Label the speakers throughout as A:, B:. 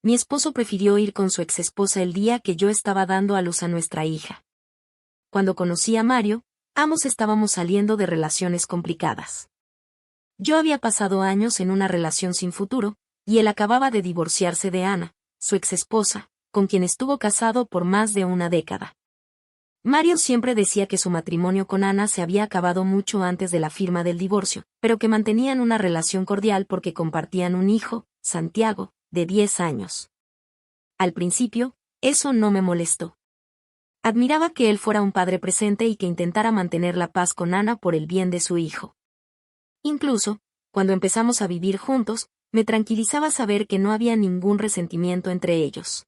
A: mi esposo prefirió ir con su exesposa el día que yo estaba dando a luz a nuestra hija. Cuando conocí a Mario, ambos estábamos saliendo de relaciones complicadas. Yo había pasado años en una relación sin futuro, y él acababa de divorciarse de Ana, su exesposa, con quien estuvo casado por más de una década. Mario siempre decía que su matrimonio con Ana se había acabado mucho antes de la firma del divorcio, pero que mantenían una relación cordial porque compartían un hijo, Santiago, de 10 años. Al principio, eso no me molestó. Admiraba que él fuera un padre presente y que intentara mantener la paz con Ana por el bien de su hijo. Incluso, cuando empezamos a vivir juntos, me tranquilizaba saber que no había ningún resentimiento entre ellos.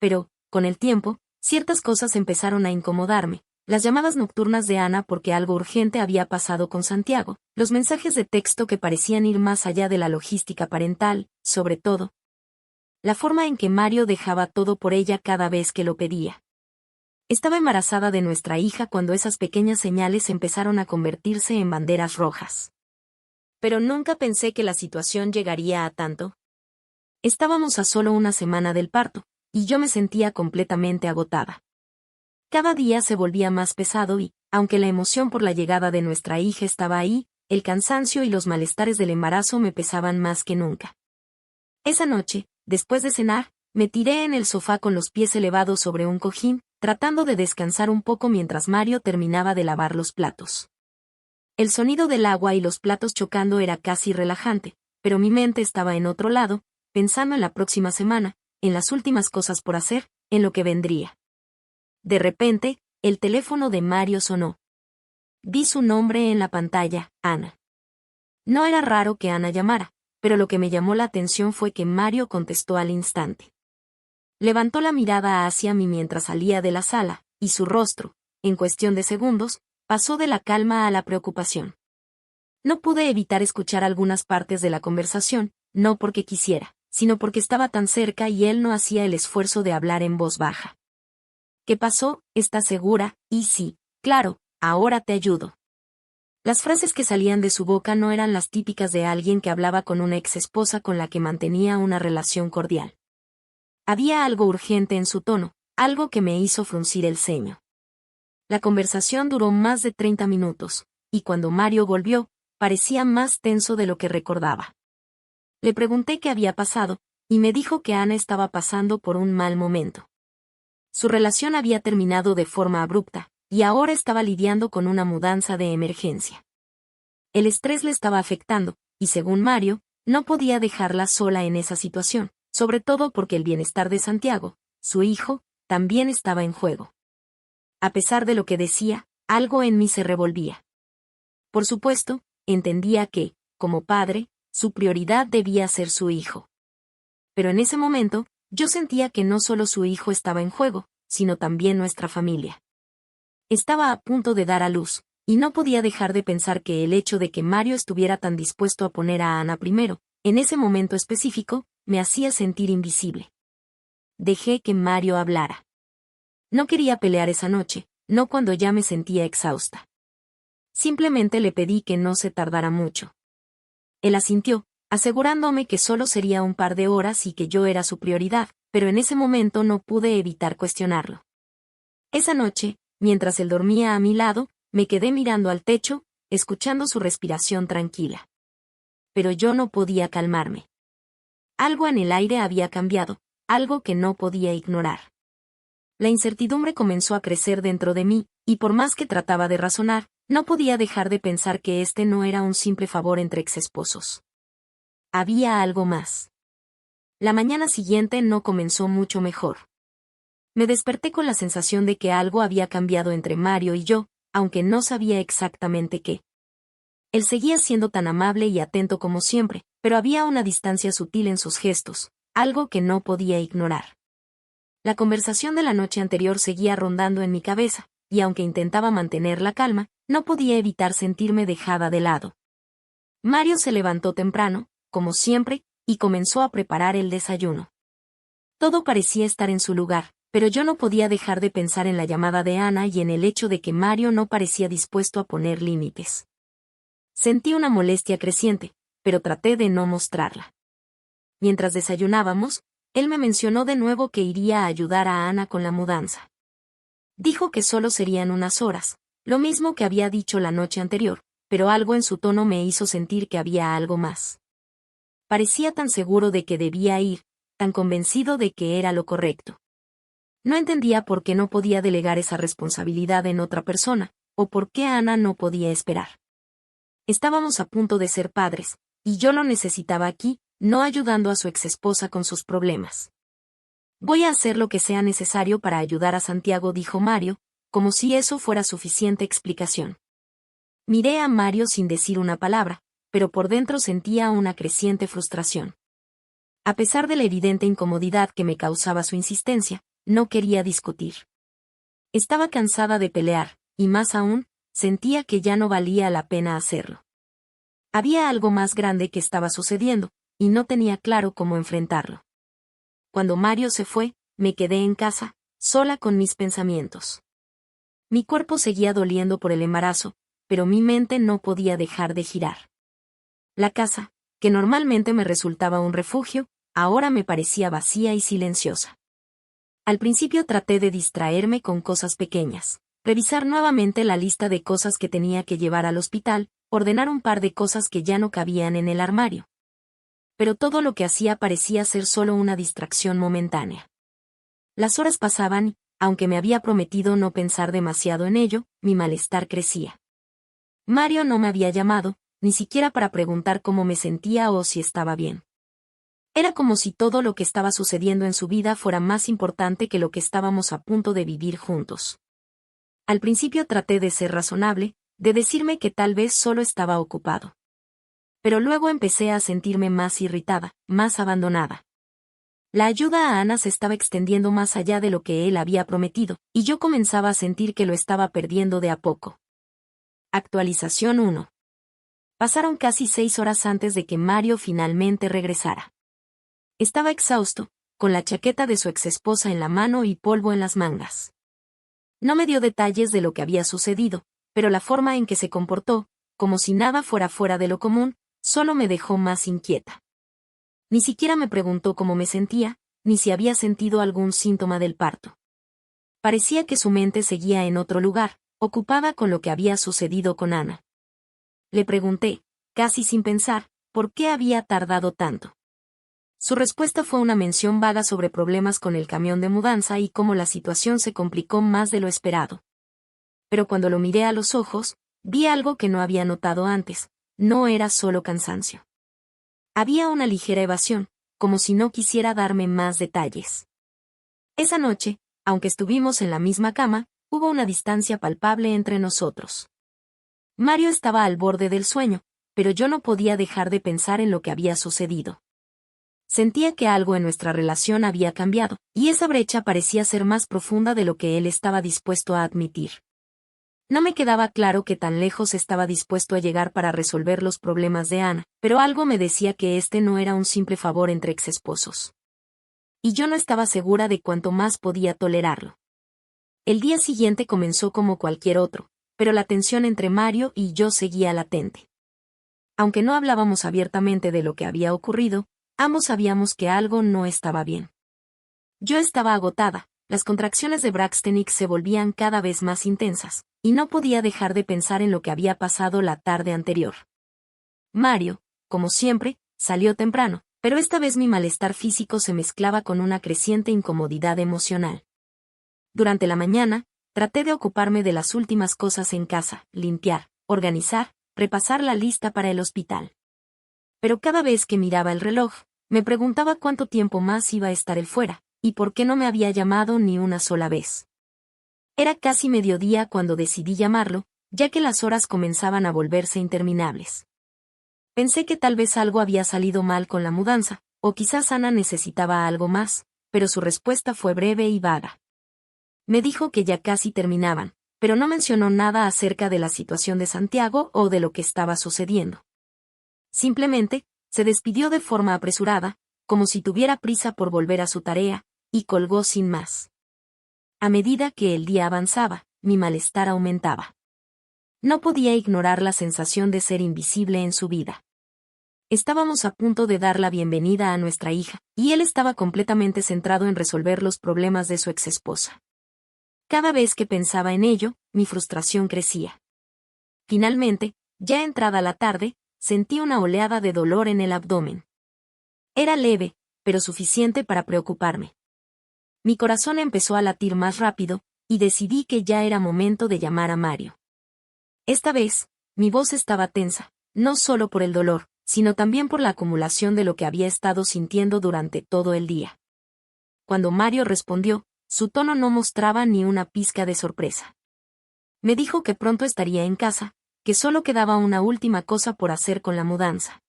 A: Pero, con el tiempo, ciertas cosas empezaron a incomodarme, las llamadas nocturnas de Ana porque algo urgente había pasado con Santiago, los mensajes de texto que parecían ir más allá de la logística parental, sobre todo, la forma en que Mario dejaba todo por ella cada vez que lo pedía. Estaba embarazada de nuestra hija cuando esas pequeñas señales empezaron a convertirse en banderas rojas. Pero nunca pensé que la situación llegaría a tanto. Estábamos a solo una semana del parto, y yo me sentía completamente agotada. Cada día se volvía más pesado y, aunque la emoción por la llegada de nuestra hija estaba ahí, el cansancio y los malestares del embarazo me pesaban más que nunca. Esa noche, después de cenar, me tiré en el sofá con los pies elevados sobre un cojín, tratando de descansar un poco mientras Mario terminaba de lavar los platos. El sonido del agua y los platos chocando era casi relajante, pero mi mente estaba en otro lado, pensando en la próxima semana, en las últimas cosas por hacer, en lo que vendría. De repente, el teléfono de Mario sonó. Vi su nombre en la pantalla, Ana. No era raro que Ana llamara, pero lo que me llamó la atención fue que Mario contestó al instante. Levantó la mirada hacia mí mientras salía de la sala, y su rostro, en cuestión de segundos, pasó de la calma a la preocupación. No pude evitar escuchar algunas partes de la conversación, no porque quisiera, sino porque estaba tan cerca y él no hacía el esfuerzo de hablar en voz baja. ¿Qué pasó? ¿Estás segura? Y sí, claro, ahora te ayudo. Las frases que salían de su boca no eran las típicas de alguien que hablaba con una exesposa con la que mantenía una relación cordial. Había algo urgente en su tono, algo que me hizo fruncir el ceño. La conversación duró más de 30 minutos, y cuando Mario volvió, parecía más tenso de lo que recordaba. Le pregunté qué había pasado, y me dijo que Ana estaba pasando por un mal momento. Su relación había terminado de forma abrupta, y ahora estaba lidiando con una mudanza de emergencia. El estrés le estaba afectando, y según Mario, no podía dejarla sola en esa situación, sobre todo porque el bienestar de Santiago, su hijo, también estaba en juego. A pesar de lo que decía, algo en mí se revolvía. Por supuesto, entendía que, como padre, su prioridad debía ser su hijo. Pero en ese momento, yo sentía que no solo su hijo estaba en juego, sino también nuestra familia. Estaba a punto de dar a luz, y no podía dejar de pensar que el hecho de que Mario estuviera tan dispuesto a poner a Ana primero, en ese momento específico, me hacía sentir invisible. Dejé que Mario hablara. No quería pelear esa noche, no cuando ya me sentía exhausta. Simplemente le pedí que no se tardara mucho. Él asintió, asegurándome que solo sería un par de horas y que yo era su prioridad, pero en ese momento no pude evitar cuestionarlo. Esa noche, mientras él dormía a mi lado, me quedé mirando al techo, escuchando su respiración tranquila. Pero yo no podía calmarme. Algo en el aire había cambiado, algo que no podía ignorar. La incertidumbre comenzó a crecer dentro de mí, y por más que trataba de razonar, no podía dejar de pensar que este no era un simple favor entre exesposos. Había algo más. La mañana siguiente no comenzó mucho mejor. Me desperté con la sensación de que algo había cambiado entre Mario y yo, aunque no sabía exactamente qué. Él seguía siendo tan amable y atento como siempre, pero había una distancia sutil en sus gestos, algo que no podía ignorar. La conversación de la noche anterior seguía rondando en mi cabeza, y aunque intentaba mantener la calma, no podía evitar sentirme dejada de lado. Mario se levantó temprano, como siempre, y comenzó a preparar el desayuno. Todo parecía estar en su lugar, pero yo no podía dejar de pensar en la llamada de Ana y en el hecho de que Mario no parecía dispuesto a poner límites. Sentí una molestia creciente, pero traté de no mostrarla. Mientras desayunábamos, Él me mencionó de nuevo que iría a ayudar a Ana con la mudanza. Dijo que solo serían unas horas, lo mismo que había dicho la noche anterior, pero algo en su tono me hizo sentir que había algo más. Parecía tan seguro de que debía ir, tan convencido de que era lo correcto. No entendía por qué no podía delegar esa responsabilidad en otra persona, o por qué Ana no podía esperar. Estábamos a punto de ser padres, y yo lo necesitaba aquí, no ayudando a su exesposa con sus problemas. Voy a hacer lo que sea necesario para ayudar a Santiago, dijo Mario, como si eso fuera suficiente explicación. Miré a Mario sin decir una palabra, pero por dentro sentía una creciente frustración. A pesar de la evidente incomodidad que me causaba su insistencia, no quería discutir. Estaba cansada de pelear, y más aún, sentía que ya no valía la pena hacerlo. Había algo más grande que estaba sucediendo, y no tenía claro cómo enfrentarlo. Cuando Mario se fue, me quedé en casa, sola con mis pensamientos. Mi cuerpo seguía doliendo por el embarazo, pero mi mente no podía dejar de girar. La casa, que normalmente me resultaba un refugio, ahora me parecía vacía y silenciosa. Al principio traté de distraerme con cosas pequeñas, revisar nuevamente la lista de cosas que tenía que llevar al hospital, ordenar un par de cosas que ya no cabían en el armario. Pero todo lo que hacía parecía ser solo una distracción momentánea. Las horas pasaban y, aunque me había prometido no pensar demasiado en ello, mi malestar crecía. Mario no me había llamado, ni siquiera para preguntar cómo me sentía o si estaba bien. Era como si todo lo que estaba sucediendo en su vida fuera más importante que lo que estábamos a punto de vivir juntos. Al principio traté de ser razonable, de decirme que tal vez solo estaba ocupado. Pero luego empecé a sentirme más irritada, más abandonada. La ayuda a Ana se estaba extendiendo más allá de lo que él había prometido, y yo comenzaba a sentir que lo estaba perdiendo de a poco. Actualización 1. Pasaron casi 6 horas antes de que Mario finalmente regresara. Estaba exhausto, con la chaqueta de su exesposa en la mano y polvo en las mangas. No me dio detalles de lo que había sucedido, pero la forma en que se comportó, como si nada fuera de lo común, solo me dejó más inquieta. Ni siquiera me preguntó cómo me sentía, ni si había sentido algún síntoma del parto. Parecía que su mente seguía en otro lugar, ocupada con lo que había sucedido con Ana. Le pregunté, casi sin pensar, por qué había tardado tanto. Su respuesta fue una mención vaga sobre problemas con el camión de mudanza y cómo la situación se complicó más de lo esperado. Pero cuando lo miré a los ojos, vi algo que no había notado antes, no era solo cansancio. Había una ligera evasión, como si no quisiera darme más detalles. Esa noche, aunque estuvimos en la misma cama, hubo una distancia palpable entre nosotros. Mario estaba al borde del sueño, pero yo no podía dejar de pensar en lo que había sucedido. Sentía que algo en nuestra relación había cambiado, y esa brecha parecía ser más profunda de lo que él estaba dispuesto a admitir. No me quedaba claro qué tan lejos estaba dispuesto a llegar para resolver los problemas de Ana, pero algo me decía que este no era un simple favor entre exesposos. Y yo no estaba segura de cuánto más podía tolerarlo. El día siguiente comenzó como cualquier otro, pero la tensión entre Mario y yo seguía latente. Aunque no hablábamos abiertamente de lo que había ocurrido, ambos sabíamos que algo no estaba bien. Yo estaba agotada, las contracciones de Braxton se volvían cada vez más intensas, y no podía dejar de pensar en lo que había pasado la tarde anterior. Mario, como siempre, salió temprano, pero esta vez mi malestar físico se mezclaba con una creciente incomodidad emocional. Durante la mañana, traté de ocuparme de las últimas cosas en casa, limpiar, organizar, repasar la lista para el hospital. Pero cada vez que miraba el reloj, me preguntaba cuánto tiempo más iba a estar él fuera, y por qué no me había llamado ni una sola vez. Era casi mediodía cuando decidí llamarlo, ya que las horas comenzaban a volverse interminables. Pensé que tal vez algo había salido mal con la mudanza, o quizás Ana necesitaba algo más, pero su respuesta fue breve y vaga. Me dijo que ya casi terminaban, pero no mencionó nada acerca de la situación de Santiago o de lo que estaba sucediendo. Simplemente, se despidió de forma apresurada, como si tuviera prisa por volver a su tarea, y colgó sin más. A medida que el día avanzaba, mi malestar aumentaba. No podía ignorar la sensación de ser invisible en su vida. Estábamos a punto de dar la bienvenida a nuestra hija, y él estaba completamente centrado en resolver los problemas de su exesposa. Cada vez que pensaba en ello, mi frustración crecía. Finalmente, ya entrada la tarde, sentí una oleada de dolor en el abdomen. Era leve, pero suficiente para preocuparme. Mi corazón empezó a latir más rápido, y decidí que ya era momento de llamar a Mario. Esta vez, mi voz estaba tensa, no solo por el dolor, sino también por la acumulación de lo que había estado sintiendo durante todo el día. Cuando Mario respondió, su tono no mostraba ni una pizca de sorpresa. Me dijo que pronto estaría en casa, que solo quedaba una última cosa por hacer con la mudanza.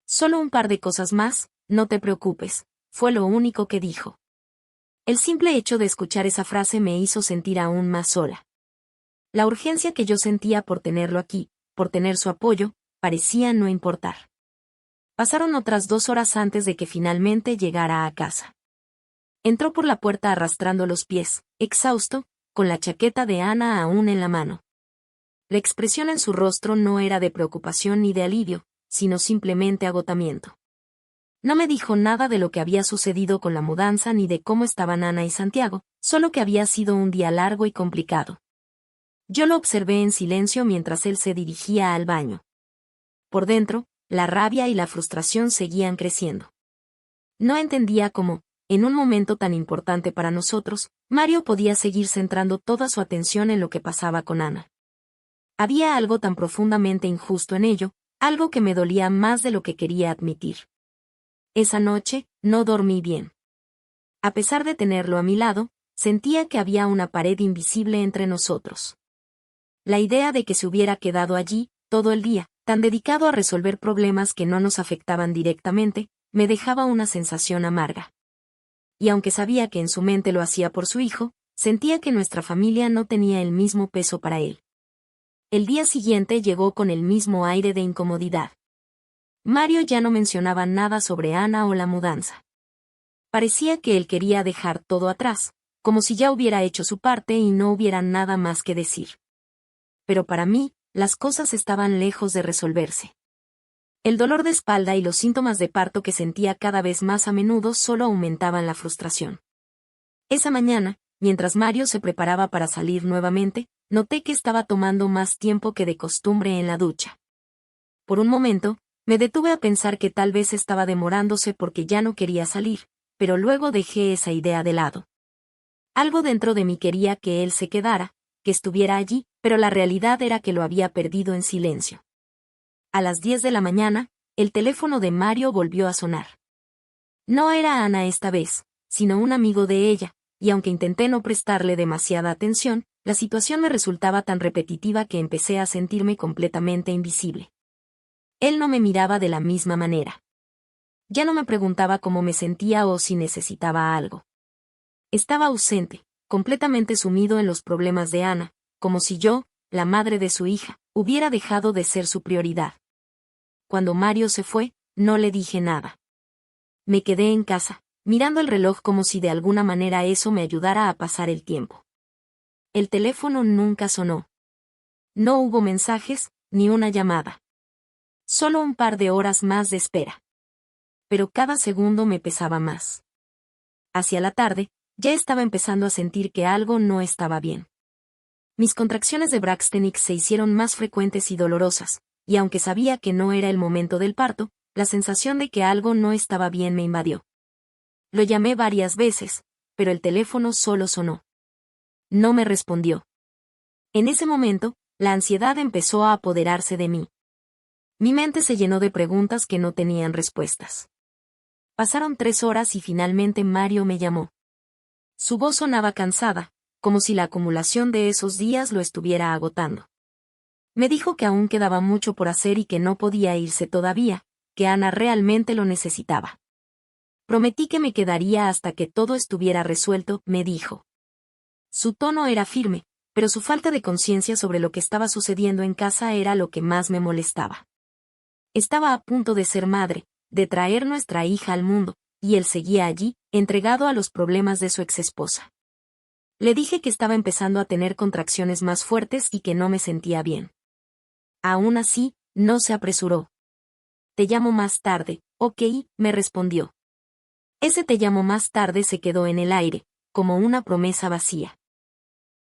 A: Solo un par de cosas más, no te preocupes, fue lo único que dijo. El simple hecho de escuchar esa frase me hizo sentir aún más sola. La urgencia que yo sentía por tenerlo aquí, por tener su apoyo, parecía no importar. Pasaron otras 2 horas antes de que finalmente llegara a casa. Entró por la puerta arrastrando los pies, exhausto, con la chaqueta de Ana aún en la mano. La expresión en su rostro no era de preocupación ni de alivio, sino simplemente agotamiento. No me dijo nada de lo que había sucedido con la mudanza ni de cómo estaban Ana y Santiago, solo que había sido un día largo y complicado. Yo lo observé en silencio mientras él se dirigía al baño. Por dentro, la rabia y la frustración seguían creciendo. No entendía cómo, en un momento tan importante para nosotros, Mario podía seguir centrando toda su atención en lo que pasaba con Ana. Había algo tan profundamente injusto en ello, algo que me dolía más de lo que quería admitir. Esa noche, no dormí bien. A pesar de tenerlo a mi lado, sentía que había una pared invisible entre nosotros. La idea de que se hubiera quedado allí, todo el día, tan dedicado a resolver problemas que no nos afectaban directamente, me dejaba una sensación amarga. Y aunque sabía que en su mente lo hacía por su hijo, sentía que nuestra familia no tenía el mismo peso para él. El día siguiente llegó con el mismo aire de incomodidad. Mario ya no mencionaba nada sobre Ana o la mudanza. Parecía que él quería dejar todo atrás, como si ya hubiera hecho su parte y no hubiera nada más que decir. Pero para mí, las cosas estaban lejos de resolverse. El dolor de espalda y los síntomas de parto que sentía cada vez más a menudo solo aumentaban la frustración. Esa mañana, mientras Mario se preparaba para salir nuevamente, noté que estaba tomando más tiempo que de costumbre en la ducha. Por un momento, me detuve a pensar que tal vez estaba demorándose porque ya no quería salir, pero luego dejé esa idea de lado. Algo dentro de mí quería que él se quedara, que estuviera allí, pero la realidad era que lo había perdido en silencio. A las 10 de la mañana, el teléfono de Mario volvió a sonar. No era Ana esta vez, sino un amigo de ella, y aunque intenté no prestarle demasiada atención, la situación me resultaba tan repetitiva que empecé a sentirme completamente invisible. Él no me miraba de la misma manera. Ya no me preguntaba cómo me sentía o si necesitaba algo. Estaba ausente, completamente sumido en los problemas de Ana, como si yo, la madre de su hija, hubiera dejado de ser su prioridad. Cuando Mario se fue, no le dije nada. Me quedé en casa, mirando el reloj como si de alguna manera eso me ayudara a pasar el tiempo. El teléfono nunca sonó. No hubo mensajes, ni una llamada. Solo un par de horas más de espera. Pero cada segundo me pesaba más. Hacia la tarde, ya estaba empezando a sentir que algo no estaba bien. Mis contracciones de Braxton se hicieron más frecuentes y dolorosas, y aunque sabía que no era el momento del parto, la sensación de que algo no estaba bien me invadió. Lo llamé varias veces, pero el teléfono solo sonó. No me respondió. En ese momento, la ansiedad empezó a apoderarse de mí. Mi mente se llenó de preguntas que no tenían respuestas. Pasaron 3 horas y finalmente Mario me llamó. Su voz sonaba cansada, como si la acumulación de esos días lo estuviera agotando. Me dijo que aún quedaba mucho por hacer y que no podía irse todavía, que Ana realmente lo necesitaba. Prometí que me quedaría hasta que todo estuviera resuelto, me dijo. Su tono era firme, pero su falta de conciencia sobre lo que estaba sucediendo en casa era lo que más me molestaba. Estaba a punto de ser madre, de traer nuestra hija al mundo, y él seguía allí, entregado a los problemas de su exesposa. Le dije que estaba empezando a tener contracciones más fuertes y que no me sentía bien. Aún así, no se apresuró. te llamo más tarde, ok, me respondió. Ese te llamo más tarde se quedó en el aire, como una promesa vacía.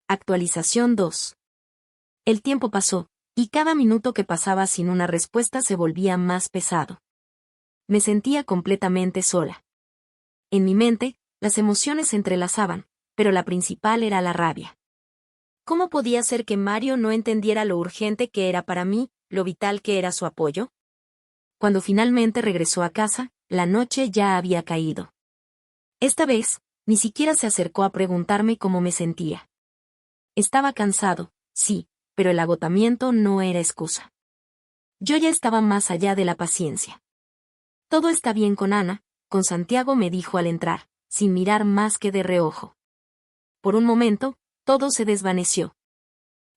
A: Actualización 2. El tiempo pasó, y cada minuto que pasaba sin una respuesta se volvía más pesado. Me sentía completamente sola. En mi mente, las emociones se entrelazaban, pero la principal era la rabia. ¿Cómo podía ser que Mario no entendiera lo urgente que era para mí, lo vital que era su apoyo? Cuando finalmente regresó a casa, la noche ya había caído. Esta vez, ni siquiera se acercó a preguntarme cómo me sentía. Estaba cansado, sí, pero el agotamiento no era excusa. Yo ya estaba más allá de la paciencia. Todo está bien con Ana, con Santiago, me dijo al entrar, sin mirar más que de reojo. Por un momento, todo se desvaneció.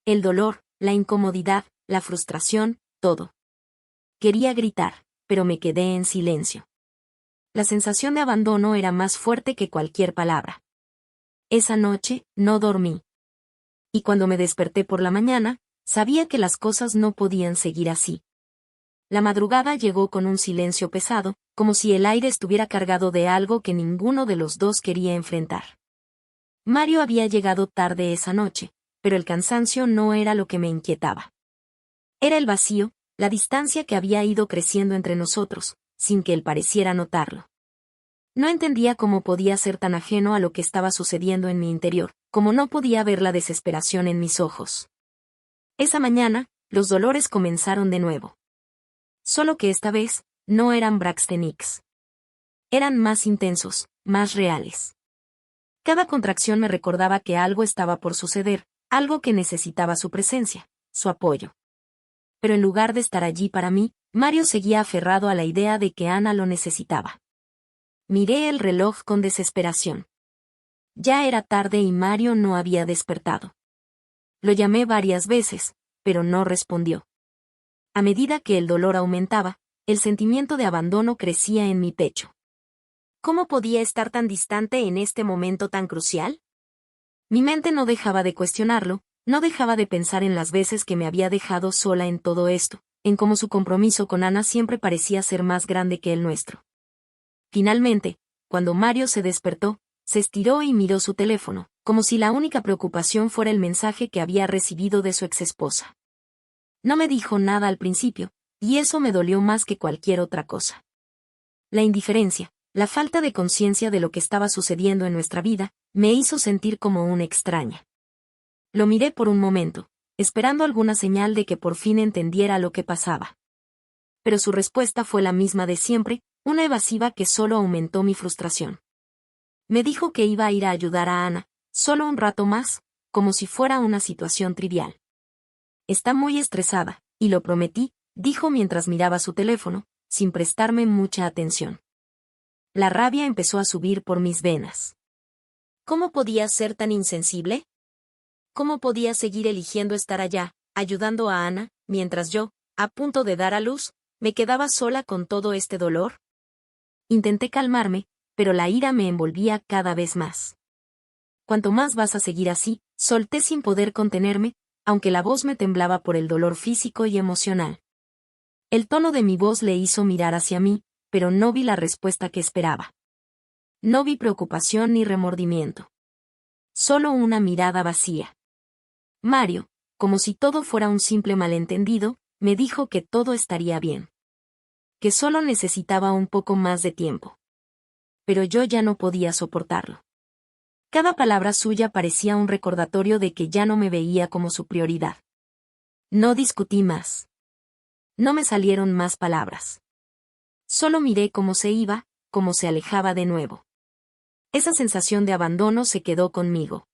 A: El dolor, la incomodidad, la frustración, todo. Quería gritar, pero me quedé en silencio. La sensación de abandono era más fuerte que cualquier palabra. Esa noche, no dormí. Y cuando me desperté por la mañana, sabía que las cosas no podían seguir así. La madrugada llegó con un silencio pesado, como si el aire estuviera cargado de algo que ninguno de los dos quería enfrentar. Mario había llegado tarde esa noche, pero el cansancio no era lo que me inquietaba. Era el vacío, la distancia que había ido creciendo entre nosotros, sin que él pareciera notarlo. No entendía cómo podía ser tan ajeno a lo que estaba sucediendo en mi interior, como no podía ver la desesperación en mis ojos. Esa mañana, los dolores comenzaron de nuevo. Solo que esta vez, no eran Braxton-Hicks. Eran más intensos, más reales. Cada contracción me recordaba que algo estaba por suceder, algo que necesitaba su presencia, su apoyo. Pero en lugar de estar allí para mí, Mario seguía aferrado a la idea de que Ana lo necesitaba. Miré el reloj con desesperación. Ya era tarde y Mario no había despertado. Lo llamé varias veces, pero no respondió. A medida que el dolor aumentaba, el sentimiento de abandono crecía en mi pecho. ¿Cómo podía estar tan distante en este momento tan crucial? Mi mente no dejaba de cuestionarlo, no dejaba de pensar en las veces que me había dejado sola en todo esto, en cómo su compromiso con Ana siempre parecía ser más grande que el nuestro. Finalmente, cuando Mario se despertó, se estiró y miró su teléfono, como si la única preocupación fuera el mensaje que había recibido de su exesposa. No me dijo nada al principio, y eso me dolió más que cualquier otra cosa. La indiferencia, la falta de conciencia de lo que estaba sucediendo en nuestra vida, me hizo sentir como una extraña. Lo miré por un momento, esperando alguna señal de que por fin entendiera lo que pasaba. Pero su respuesta fue la misma de siempre, una evasiva que solo aumentó mi frustración. Me dijo que iba a ir a ayudar a Ana, solo un rato más, como si fuera una situación trivial. Está muy estresada, y lo prometí, dijo mientras miraba su teléfono, sin prestarme mucha atención. La rabia empezó a subir por mis venas. ¿Cómo podía ser tan insensible? ¿Cómo podía seguir eligiendo estar allá, ayudando a Ana, mientras yo, a punto de dar a luz, me quedaba sola con todo este dolor? Intenté calmarme, pero la ira me envolvía cada vez más. Cuanto más vas a seguir así, solté sin poder contenerme, aunque la voz me temblaba por el dolor físico y emocional. El tono de mi voz le hizo mirar hacia mí, pero no vi la respuesta que esperaba. No vi preocupación ni remordimiento. Solo una mirada vacía. Mario, como si todo fuera un simple malentendido, me dijo que todo estaría bien. Que solo necesitaba un poco más de tiempo. Pero yo ya no podía soportarlo. Cada palabra suya parecía un recordatorio de que ya no me veía como su prioridad. No discutí más. No me salieron más palabras. Solo miré cómo se iba, cómo se alejaba de nuevo. Esa sensación de abandono se quedó conmigo.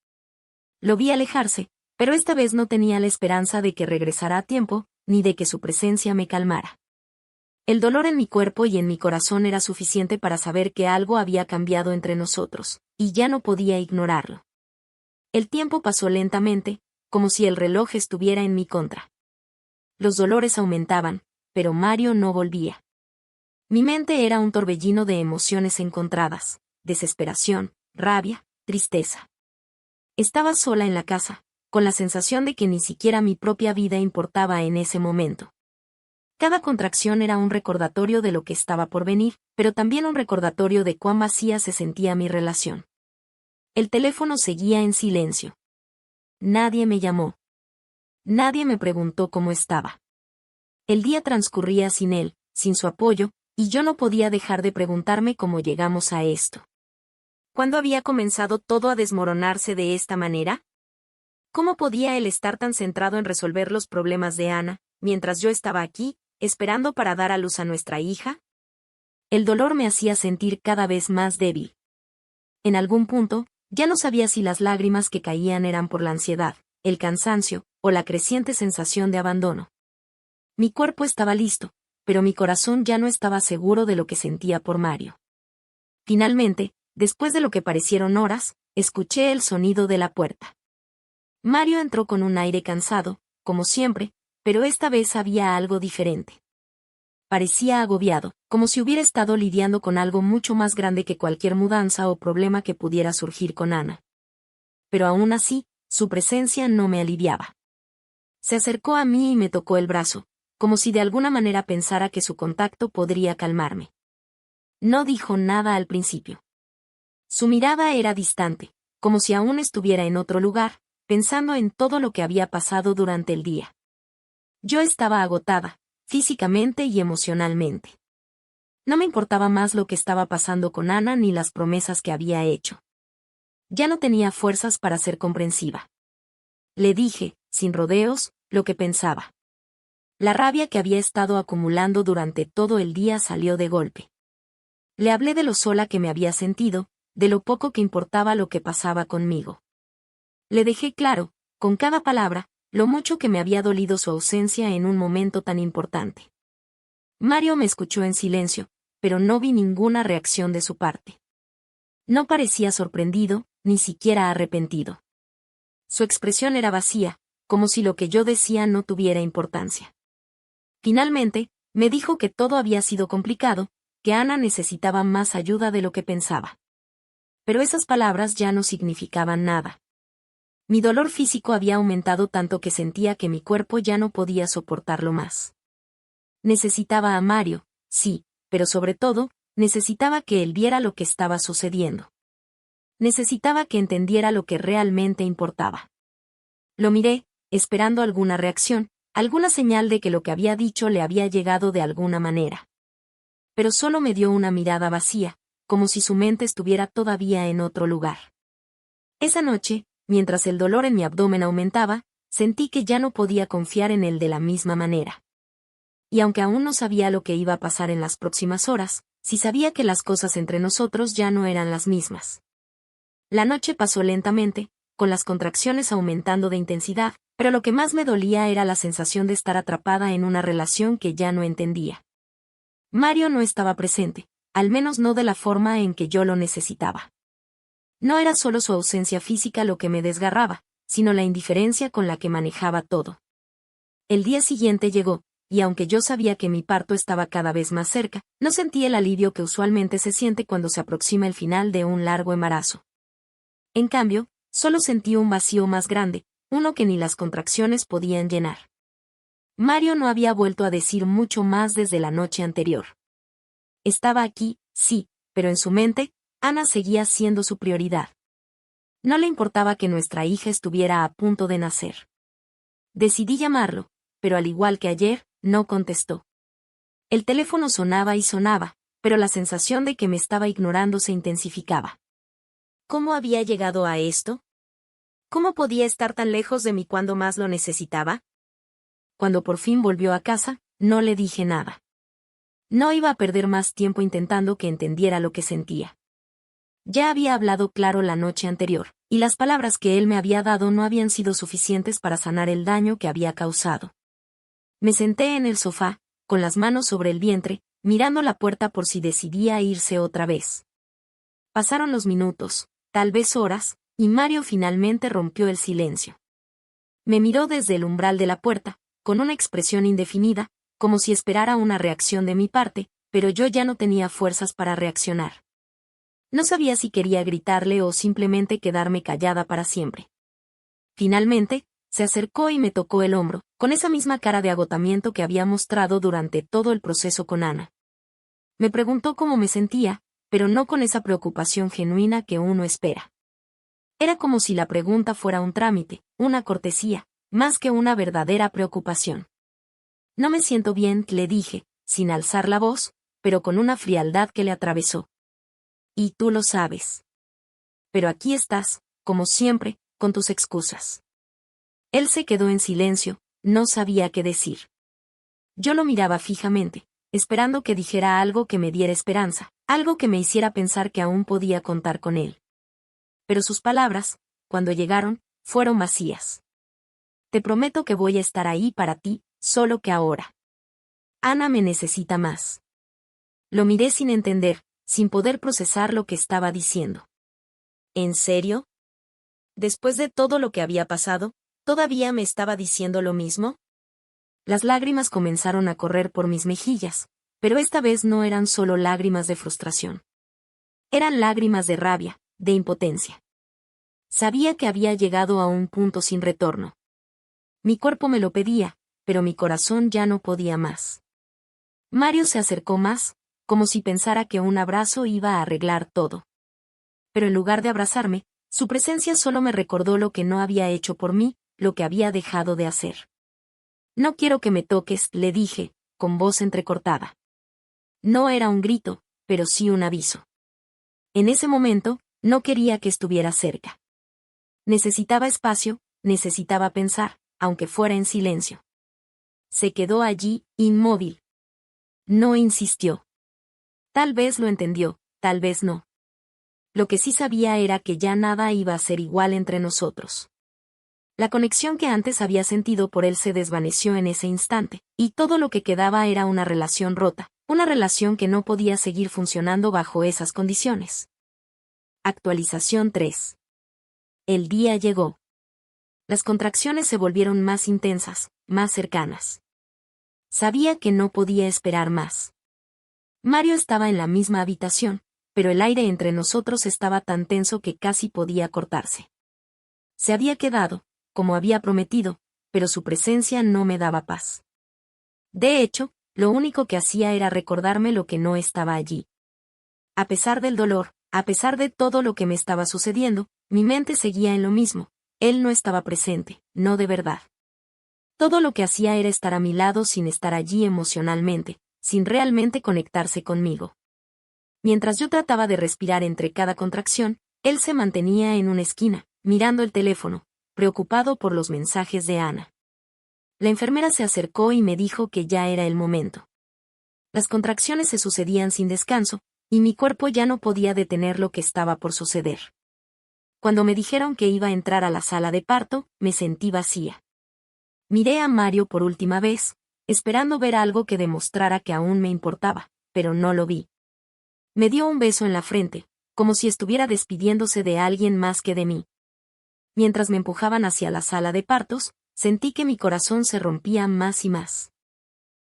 A: Lo vi alejarse, pero esta vez no tenía la esperanza de que regresara a tiempo, ni de que su presencia me calmara. El dolor en mi cuerpo y en mi corazón era suficiente para saber que algo había cambiado entre nosotros, y ya no podía ignorarlo. El tiempo pasó lentamente, como si el reloj estuviera en mi contra. Los dolores aumentaban, pero Mario no volvía. Mi mente era un torbellino de emociones encontradas, desesperación, rabia, tristeza. Estaba sola en la casa, con la sensación de que ni siquiera mi propia vida importaba en ese momento. Cada contracción era un recordatorio de lo que estaba por venir, pero también un recordatorio de cuán vacía se sentía mi relación. El teléfono seguía en silencio. Nadie me llamó. Nadie me preguntó cómo estaba. El día transcurría sin él, sin su apoyo, y yo no podía dejar de preguntarme cómo llegamos a esto. ¿Cuándo había comenzado todo a desmoronarse de esta manera? ¿Cómo podía él estar tan centrado en resolver los problemas de Ana, mientras yo estaba aquí, esperando para dar a luz a nuestra hija? El dolor me hacía sentir cada vez más débil. En algún punto, ya no sabía si las lágrimas que caían eran por la ansiedad, el cansancio, o la creciente sensación de abandono. Mi cuerpo estaba listo, pero mi corazón ya no estaba seguro de lo que sentía por Mario. Finalmente, después de lo que parecieron horas, escuché el sonido de la puerta. Mario entró con un aire cansado, como siempre, pero esta vez había algo diferente. Parecía agobiado, como si hubiera estado lidiando con algo mucho más grande que cualquier mudanza o problema que pudiera surgir con Ana. Pero aún así, su presencia no me aliviaba. Se acercó a mí y me tocó el brazo, como si de alguna manera pensara que su contacto podría calmarme. No dijo nada al principio. Su mirada era distante, como si aún estuviera en otro lugar, pensando en todo lo que había pasado durante el día. Yo estaba agotada, físicamente y emocionalmente. No me importaba más lo que estaba pasando con Ana ni las promesas que había hecho. Ya no tenía fuerzas para ser comprensiva. Le dije, sin rodeos, lo que pensaba. La rabia que había estado acumulando durante todo el día salió de golpe. Le hablé de lo sola que me había sentido, de lo poco que importaba lo que pasaba conmigo. Le dejé claro, con cada palabra, lo mucho que me había dolido su ausencia en un momento tan importante. Mario me escuchó en silencio, pero no vi ninguna reacción de su parte. No parecía sorprendido, ni siquiera arrepentido. Su expresión era vacía, como si lo que yo decía no tuviera importancia. Finalmente, me dijo que todo había sido complicado, que Ana necesitaba más ayuda de lo que pensaba. Pero esas palabras ya no significaban nada. Mi dolor físico había aumentado tanto que sentía que mi cuerpo ya no podía soportarlo más. Necesitaba a Mario, sí, pero sobre todo, necesitaba que él viera lo que estaba sucediendo. Necesitaba que entendiera lo que realmente importaba. Lo miré, esperando alguna reacción, alguna señal de que lo que había dicho le había llegado de alguna manera. Pero solo me dio una mirada vacía, como si su mente estuviera todavía en otro lugar. Esa noche, mientras el dolor en mi abdomen aumentaba, sentí que ya no podía confiar en él de la misma manera. Y aunque aún no sabía lo que iba a pasar en las próximas horas, sí sabía que las cosas entre nosotros ya no eran las mismas. La noche pasó lentamente, con las contracciones aumentando de intensidad, pero lo que más me dolía era la sensación de estar atrapada en una relación que ya no entendía. Mario no estaba presente, al menos no de la forma en que yo lo necesitaba. No era solo su ausencia física lo que me desgarraba, sino la indiferencia con la que manejaba todo. El día siguiente llegó, y aunque yo sabía que mi parto estaba cada vez más cerca, no sentí el alivio que usualmente se siente cuando se aproxima el final de un largo embarazo. En cambio, solo sentí un vacío más grande, uno que ni las contracciones podían llenar. Mario no había vuelto a decir mucho más desde la noche anterior. Estaba aquí, sí, pero en su mente, Ana seguía siendo su prioridad. No le importaba que nuestra hija estuviera a punto de nacer. Decidí llamarlo, pero al igual que ayer, no contestó. El teléfono sonaba y sonaba, pero la sensación de que me estaba ignorando se intensificaba. ¿Cómo había llegado a esto? ¿Cómo podía estar tan lejos de mí cuando más lo necesitaba? Cuando por fin volvió a casa, no le dije nada. No iba a perder más tiempo intentando que entendiera lo que sentía. Ya había hablado claro la noche anterior, y las palabras que él me había dado no habían sido suficientes para sanar el daño que había causado. Me senté en el sofá, con las manos sobre el vientre, mirando la puerta por si decidía irse otra vez. Pasaron los minutos, tal vez horas, y Mario finalmente rompió el silencio. Me miró desde el umbral de la puerta, con una expresión indefinida, como si esperara una reacción de mi parte, pero yo ya no tenía fuerzas para reaccionar. No sabía si quería gritarle o simplemente quedarme callada para siempre. Finalmente, Se acercó y me tocó el hombro, con esa misma cara de agotamiento que había mostrado durante todo el proceso con Ana. Me preguntó cómo me sentía, pero no con esa preocupación genuina que uno espera. Era como si la pregunta fuera un trámite, una cortesía, más que una verdadera preocupación. No me siento bien, le dije, sin alzar la voz, pero con una frialdad que le atravesó. Y tú lo sabes. Pero aquí estás, como siempre, con tus excusas. Él se quedó en silencio, no sabía qué decir. Yo lo miraba fijamente, esperando que dijera algo que me diera esperanza, algo que me hiciera pensar que aún podía contar con él. Pero sus palabras, cuando llegaron, fueron vacías. Te prometo que voy a estar ahí para ti, solo que ahora. Ana me necesita más. Lo miré sin entender, sin poder procesar lo que estaba diciendo. ¿En serio? Después de todo lo que había pasado, ¿todavía me estaba diciendo lo mismo? Las lágrimas comenzaron a correr por mis mejillas, pero esta vez no eran solo lágrimas de frustración. Eran lágrimas de rabia, de impotencia. Sabía que había llegado a un punto sin retorno. Mi cuerpo me lo pedía, pero mi corazón ya no podía más. Mario se acercó más, como si pensara que un abrazo iba a arreglar todo. Pero en lugar de abrazarme, su presencia solo me recordó lo que no había hecho por mí, lo que había dejado de hacer. No quiero que me toques, le dije, con voz entrecortada. No era un grito, pero sí un aviso. En ese momento, no quería que estuviera cerca. Necesitaba espacio, necesitaba pensar, aunque fuera en silencio. Se quedó allí, inmóvil. No insistió. Tal vez lo entendió, tal vez no. Lo que sí sabía era que ya nada iba a ser igual entre nosotros. La conexión que antes había sentido por él se desvaneció en ese instante, y todo lo que quedaba era una relación rota, una relación que no podía seguir funcionando bajo esas condiciones. Actualización 3. El día llegó. Las contracciones se volvieron más intensas, más cercanas. Sabía que no podía esperar más. Mario estaba en la misma habitación, pero el aire entre nosotros estaba tan tenso que casi podía cortarse. Se había quedado, como había prometido, pero su presencia no me daba paz. De hecho, lo único que hacía era recordarme lo que no estaba allí. A pesar del dolor, a pesar de todo lo que me estaba sucediendo, mi mente seguía en lo mismo. Él no estaba presente, no de verdad. Todo lo que hacía era estar a mi lado sin estar allí emocionalmente, sin realmente conectarse conmigo. Mientras yo trataba de respirar entre cada contracción, él se mantenía en una esquina, mirando el teléfono, preocupado por los mensajes de Ana. La enfermera se acercó y me dijo que ya era el momento. Las contracciones se sucedían sin descanso, y mi cuerpo ya no podía detener lo que estaba por suceder. Cuando me dijeron que iba a entrar a la sala de parto, me sentí vacía. Miré a Mario por última vez, esperando ver algo que demostrara que aún me importaba, pero no lo vi. Me dio un beso en la frente, como si estuviera despidiéndose de alguien más que de mí. Mientras me empujaban hacia la sala de partos, sentí que mi corazón se rompía más y más.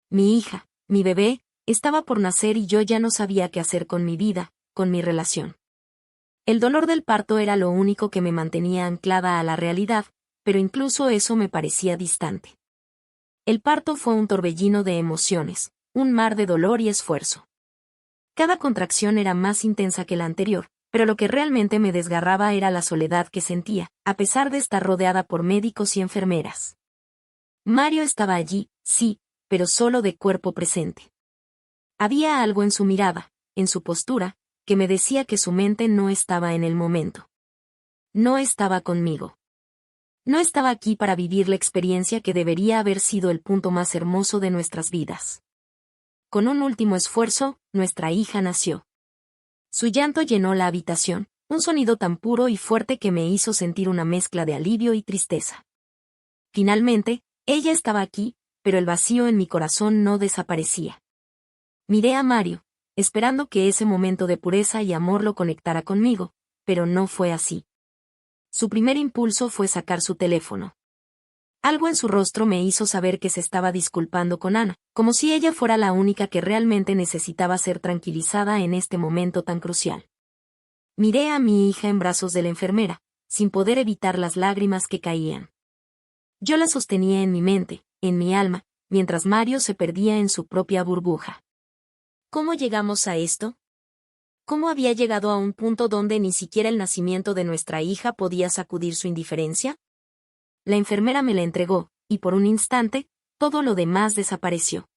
A: Mi hija, mi bebé, estaba por nacer y yo ya no sabía qué hacer con mi vida, con mi relación. El dolor del parto era lo único que me mantenía anclada a la realidad, pero incluso eso me parecía distante. El parto fue un torbellino de emociones, un mar de dolor y esfuerzo. Cada contracción era más intensa que la anterior, pero lo que realmente me desgarraba era la soledad que sentía, a pesar de estar rodeada por médicos y enfermeras. Mario estaba allí, sí, pero solo de cuerpo presente. Había algo en su mirada, en su postura, que me decía que su mente no estaba en el momento. No estaba conmigo. No estaba aquí para vivir la experiencia que debería haber sido el punto más hermoso de nuestras vidas. Con un último esfuerzo, nuestra hija nació. Su llanto llenó la habitación, un sonido tan puro y fuerte que me hizo sentir una mezcla de alivio y tristeza. Finalmente, ella estaba aquí, pero el vacío en mi corazón no desaparecía. Miré a Mario, esperando que ese momento de pureza y amor lo conectara conmigo, pero no fue así. Su primer impulso fue sacar su teléfono. Algo en su rostro me hizo saber que se estaba disculpando con Ana, como si ella fuera la única que realmente necesitaba ser tranquilizada en este momento tan crucial. Miré a mi hija en brazos de la enfermera, sin poder evitar las lágrimas que caían. Yo la sostenía en mi mente, en mi alma, mientras Mario se perdía en su propia burbuja. ¿Cómo llegamos a esto? ¿Cómo había llegado a un punto donde ni siquiera el nacimiento de nuestra hija podía sacudir su indiferencia? La enfermera me la entregó, y por un instante, todo lo demás desapareció.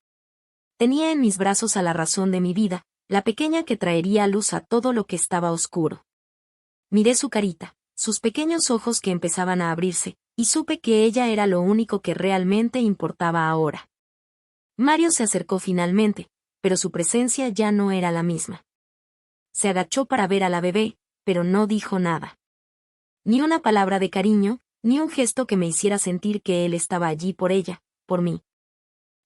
A: Tenía en mis brazos a la razón de mi vida, la pequeña que traería luz a todo lo que estaba oscuro. Miré su carita, sus pequeños ojos que empezaban a abrirse, y supe que ella era lo único que realmente importaba ahora. Mario se acercó finalmente, pero su presencia ya no era la misma. Se agachó para ver a la bebé, pero no dijo nada. Ni una palabra de cariño, ni un gesto que me hiciera sentir que él estaba allí por ella, por mí.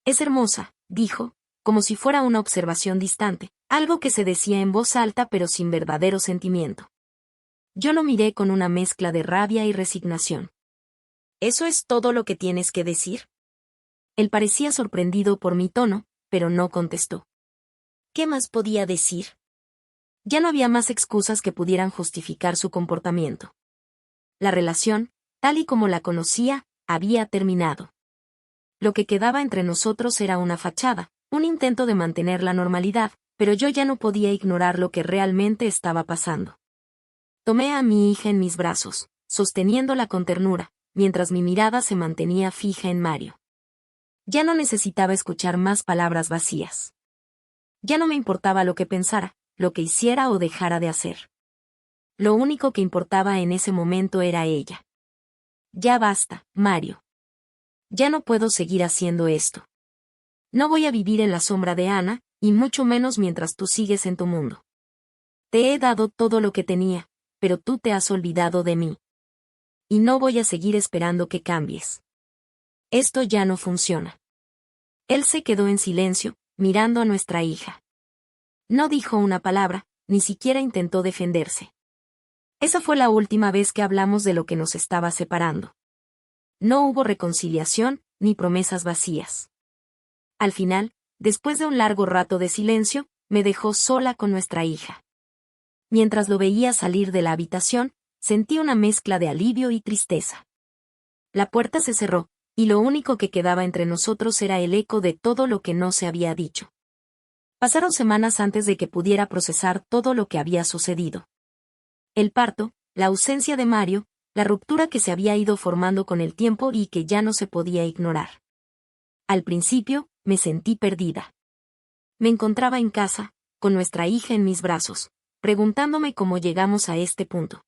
A: «Es hermosa», dijo, como si fuera una observación distante, algo que se decía en voz alta pero sin verdadero sentimiento. Yo lo miré con una mezcla de rabia y resignación. «¿Eso es todo lo que tienes que decir?». Él parecía sorprendido por mi tono, pero no contestó. ¿Qué más podía decir? Ya no había más excusas que pudieran justificar su comportamiento. La relación, tal y como la conocía, había terminado. Lo que quedaba entre nosotros era una fachada, un intento de mantener la normalidad, pero yo ya no podía ignorar lo que realmente estaba pasando. Tomé a mi hija en mis brazos, sosteniéndola con ternura, mientras mi mirada se mantenía fija en Mario. Ya no necesitaba escuchar más palabras vacías. Ya no me importaba lo que pensara, lo que hiciera o dejara de hacer. Lo único que importaba en ese momento era ella. Ya basta, Mario. Ya no puedo seguir haciendo esto. No voy a vivir en la sombra de Ana, y mucho menos mientras tú sigues en tu mundo. Te he dado todo lo que tenía, pero tú te has olvidado de mí. Y no voy a seguir esperando que cambies. Esto ya no funciona. Él se quedó en silencio, mirando a nuestra hija. No dijo una palabra, ni siquiera intentó defenderse. Esa fue la última vez que hablamos de lo que nos estaba separando. No hubo reconciliación, ni promesas vacías. Al final, después de un largo rato de silencio, me dejó sola con nuestra hija. Mientras lo veía salir de la habitación, sentí una mezcla de alivio y tristeza. La puerta se cerró, y lo único que quedaba entre nosotros era el eco de todo lo que no se había dicho. Pasaron semanas antes de que pudiera procesar todo lo que había sucedido. El parto, la ausencia de Mario, la ruptura que se había ido formando con el tiempo y que ya no se podía ignorar. Al principio, me sentí perdida. Me encontraba en casa, con nuestra hija en mis brazos, preguntándome cómo llegamos a este punto.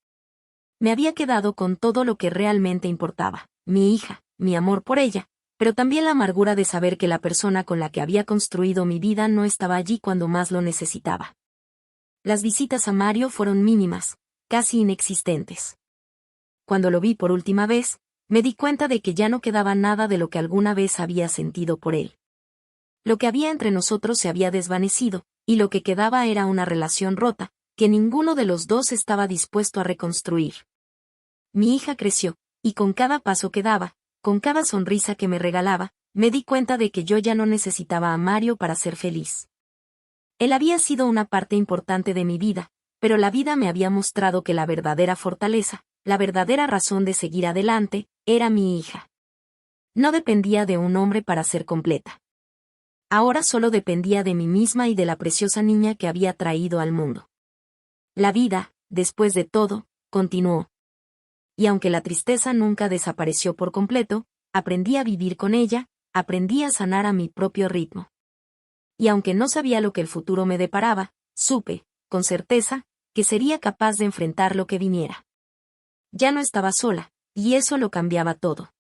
A: Me había quedado con todo lo que realmente importaba, mi hija, mi amor por ella, pero también la amargura de saber que la persona con la que había construido mi vida no estaba allí cuando más lo necesitaba. Las visitas a Mario fueron mínimas, casi inexistentes. Cuando lo vi por última vez, me di cuenta de que ya no quedaba nada de lo que alguna vez había sentido por él. Lo que había entre nosotros se había desvanecido, y lo que quedaba era una relación rota, que ninguno de los dos estaba dispuesto a reconstruir. Mi hija creció, y con cada paso que daba, con cada sonrisa que me regalaba, me di cuenta de que yo ya no necesitaba a Mario para ser feliz. Él había sido una parte importante de mi vida, pero la vida me había mostrado que la verdadera fortaleza, la verdadera razón de seguir adelante, era mi hija. No dependía de un hombre para ser completa. Ahora solo dependía de mí misma y de la preciosa niña que había traído al mundo. La vida, después de todo, continuó. Y aunque la tristeza nunca desapareció por completo, aprendí a vivir con ella, aprendí a sanar a mi propio ritmo. Y aunque no sabía lo que el futuro me deparaba, supe, con certeza, que sería capaz de enfrentar lo que viniera. Ya no estaba sola, y eso lo cambiaba todo.